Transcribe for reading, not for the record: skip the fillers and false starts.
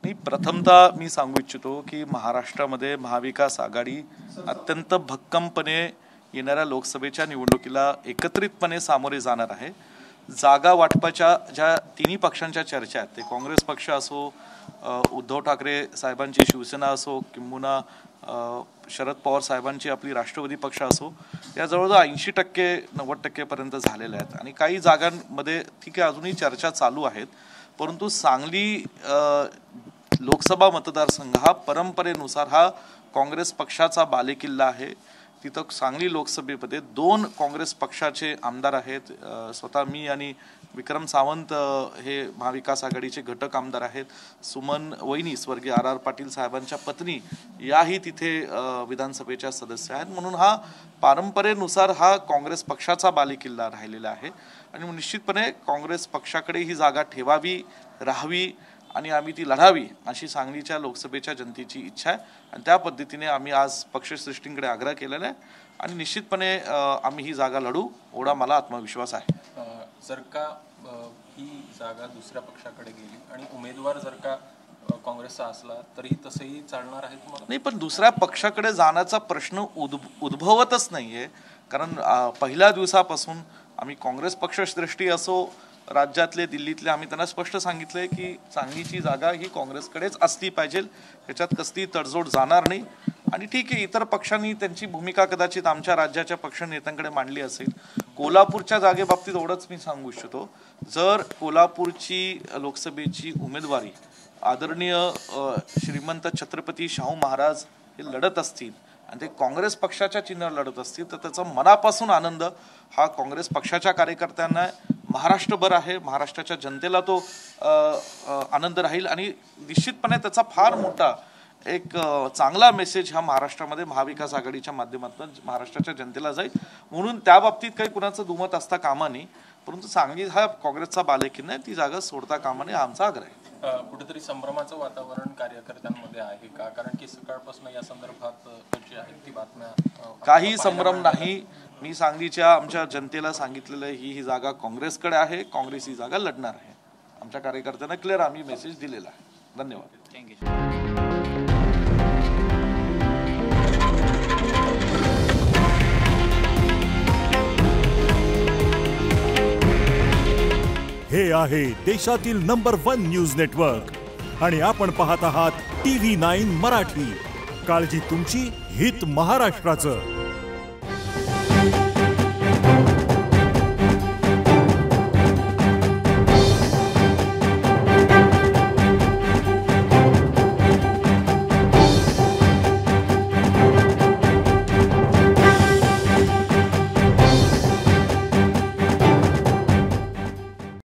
मी प्रथमतः मी सांगू इच्छितो की महाराष्ट्रामध्ये महाविकास आघाडी अत्यंत भक्कमपणे येणाऱ्या लोकसभेच्या निवडणुकीला एकत्रितपणे सामोरे जाणार आहे। जागा वाटपाच्या ज्या तिन्ही पक्षांच्या चर्चा आहेत, ते काँग्रेस पक्ष असो, उद्धव ठाकरे साहेबांची शिवसेना असो, किंबहुना शरद पवार साहेबांची आपली राष्ट्रवादी पक्ष असो, या जवळजवळ 80% 90% पर्यंत झालेल्या आहेत। आणि काही जागांमध्ये ठीक आहे अजूनही चर्चा चालू आहेत, परंतु सांगली लोकसभा मतदारसंघ हा परंपरेनुसार हा काँग्रेस पक्षाचा बालेकिल्ला आहे। तिथं सांगली लोकसभेमध्ये 2 काँग्रेस पक्षाचे आमदार आहेत। स्वतः मी आणि विक्रम सावंत हे महाविकास आघाडीचे घटक आमदार आहेत। सुमन वहिनी स्वर्गीय RR पाटील साहेबांच्या पत्नी याही तिथे विधानसभेच्या सदस्य आहेत। म्हणून हा परंपरेनुसार हा काँग्रेस पक्षाचा बालेकिल्ला राहिलेला आहे आणि निश्चितपणे काँग्रेस पक्षाकडे ही जागा ठेवावी, राहावी आणि आम्ही ती लढावी अशी सांगलीच्या लोकसभेच्या जनतेची इच्छा आहे। आणि त्या पद्धतीने आम्ही आज पक्षश्रेष्ठींकडे आग्रह केलेला आहे आणि निश्चितपणे आम्ही ही जागा लढू एवढा मला आत्मविश्वास आहे। जर का ही जागा दुसऱ्या पक्षाकडे गेली आणि उमेदवार जर का काँग्रेसचा असला तरी तसंही चालणार आहे तुम्हाला? नाही, पण दुसऱ्या पक्षाकडे जाण्याचा प्रश्न उद्भवतच नाहीये, कारण पहिल्या दिवसापासून आम्ही काँग्रेस पक्षश्रेष्ठी असो, राज्यातले दिल्लीतले, आम्ही त्यांना स्पष्ट सांगितलंय की सांगलीची जागा ही काँग्रेसकडेच असली पाहिजे, त्याच्यात कसली तडजोड जाणार नाही। आणि ठीक आहे, इतर पक्षांनी त्यांची भूमिका कदाचित आमच्या राज्याच्या पक्ष नेत्यांकडे मांडली असेल। कोल्हापूरच्या जागेबाबतीत एवढंच मी सांगू इच्छितो, जर कोल्हापूरची लोकसभेची उमेदवारी आदरणीय श्रीमंत छत्रपती शाहू महाराज हे लढत असतील आणि ते काँग्रेस पक्षाच्या चिन्हावर लढत असतील तर त्याचा मनापासून आनंद हा काँग्रेस पक्षाच्या कार्यकर्त्यांना महाराष्ट्रभर आहे। महाराष्ट्राच्या जनतेला तो आनंद राहील आणि निश्चितपणे त्याचा फार मोठा एक चांगला मेसेज हा महाराष्ट्रामध्ये महाविकास आघाडीच्या माध्यमातून महाराष्ट्राच्या जनतेला जाईल। म्हणून त्या बाबतीत काही कुणाचं दुमत असता कामा नये, परंतु सांगली हा काँग्रेसचा बालेकिल्ला आहे, ती जागा सोडता कामा नये आमचा आग्रह आहे। कुठेतरी संभ्रमाचं वातावरण कार्यकर्त्यांमध्ये आहे का? कारण की सकाळपासून या संदर्भात जी आहे ती बातम्या काही संभ्रम नाही। मी सांगलीच्या आमच्या जनतेला सांगितलेलं ही जागा काँग्रेसकडे आहे, काँग्रेस ही जागा लढणार आहे। आमच्या कार्यकर्त्यांना क्लिअर आम्ही मेसेज दिलेला आहे। धन्यवाद। थँक्यू। हे आहे देशातील नंबर 1 न्यूज नेटवर्क आणि आपण पाहत आहात TV9 मराठी। काळजी तुमची, हित महाराष्ट्राचं।